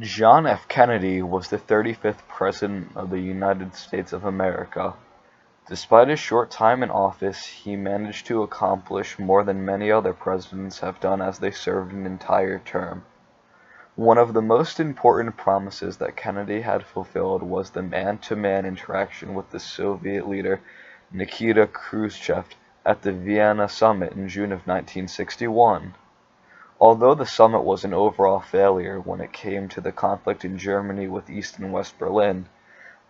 John F. Kennedy was the 35th President of the United States of America. Despite his short time in office, he managed to accomplish more than many other presidents have done as they served an entire term. One of the most important promises that Kennedy had fulfilled was the man-to-man interaction with the Soviet leader Nikita Khrushchev at the Vienna summit in June of 1961. Although the summit was an overall failure when it came to the conflict in Germany with East and West Berlin,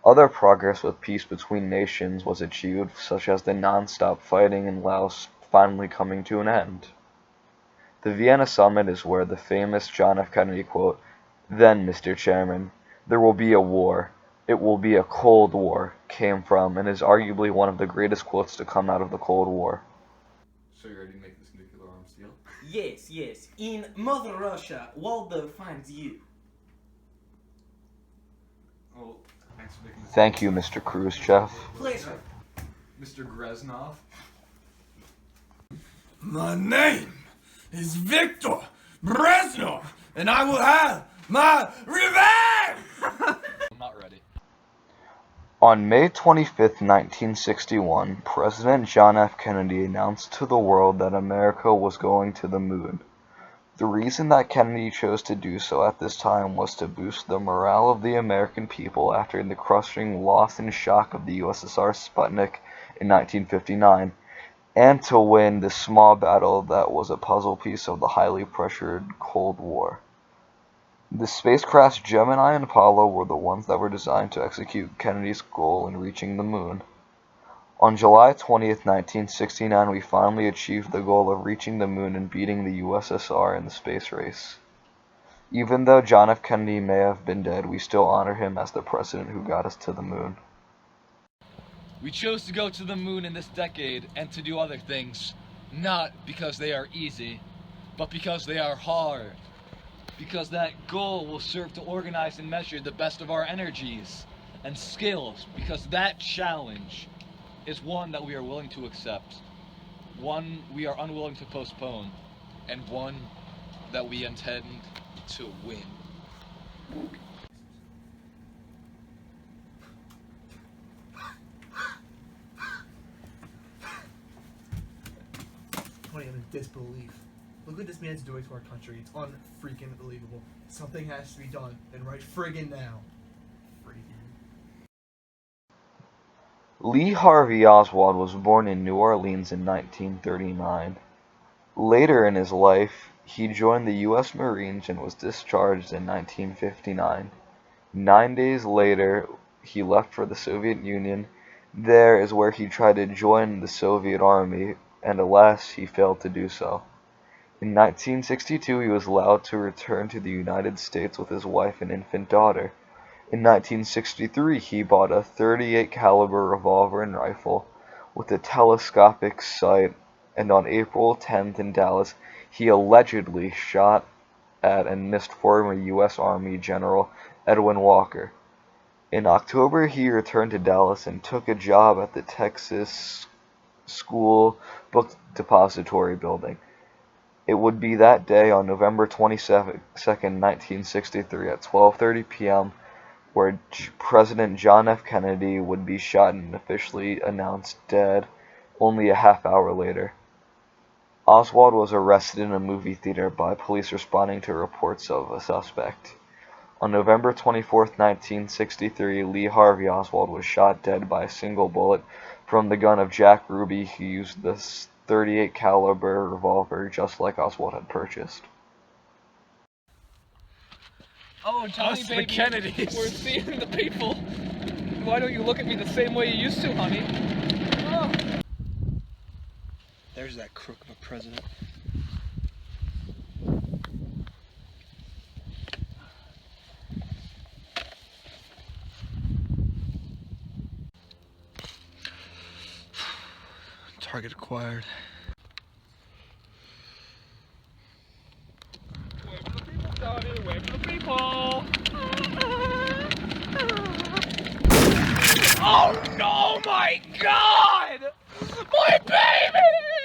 other progress with peace between nations was achieved, such as the non-stop fighting in Laos finally coming to an end. The Vienna summit is where the famous John F. Kennedy quote, "Then, Mr. Chairman, there will be a war. It will be a Cold War," came from, and is arguably one of the greatest quotes to come out of the Cold War. So you're ready to make this nuclear arms deal? Yes, yes. In Mother Russia, Waldo finds you. Well, thanks for making this. Thank you, Mr. Khrushchev. Pleasure. Mr. Greznov. My name is Victor Brezhnev, and I will have my revenge! I'm not ready. On May 25, 1961, President John F. Kennedy announced to the world that America was going to the moon. The reason that Kennedy chose to do so at this time was to boost the morale of the American people after the crushing loss and shock of the USSR Sputnik in 1959, and to win the small battle that was a puzzle piece of the highly pressured Cold War. The spacecrafts Gemini and Apollo were the ones that were designed to execute Kennedy's goal in reaching the moon. On July 20th, 1969, we finally achieved the goal of reaching the moon and beating the USSR in the space race. Even though John F. Kennedy may have been dead, we still honor him as the president who got us to the moon. We chose to go to the moon in this decade and to do other things, not because they are easy, but because they are hard. Because that goal will serve to organize and measure the best of our energies and skills, because that challenge is one that we are willing to accept, one we are unwilling to postpone, and one that we intend to win. I'm in disbelief. Look what this man's doing to our country. It's unfreaking believable. Something has to be done, and right friggin' now. Lee Harvey Oswald was born in New Orleans in 1939. Later in his life, he joined the U.S. Marines and was discharged in 1959. 9 days later, he left for the Soviet Union. There is where he tried to join the Soviet Army, and alas, he failed to do so. In 1962, he was allowed to return to the United States with his wife and infant daughter. In 1963, he bought a .38 caliber revolver and rifle with a telescopic sight, and on April 10th in Dallas, he allegedly shot at and missed former U.S. Army General Edwin Walker. In October, he returned to Dallas and took a job at the Texas School Book Depository building. It would be that day on November 22nd, 1963 at 12:30 p.m. where President John F. Kennedy would be shot and officially announced dead only a half hour later. Oswald was arrested in a movie theater by police responding to reports of a suspect. On November 24th, 1963, Lee Harvey Oswald was shot dead by a single bullet from the gun of Jack Ruby, who used the .38 caliber revolver just like Oswald had purchased. Oh, Johnny, Us, baby, the Kennedys. we're seeing the people. Why don't you look at me the same way you used to, honey? Oh. There's that crook of a president. Target acquired. Wait for the people, Johnny. Wait for the people. Oh no, my God! My baby!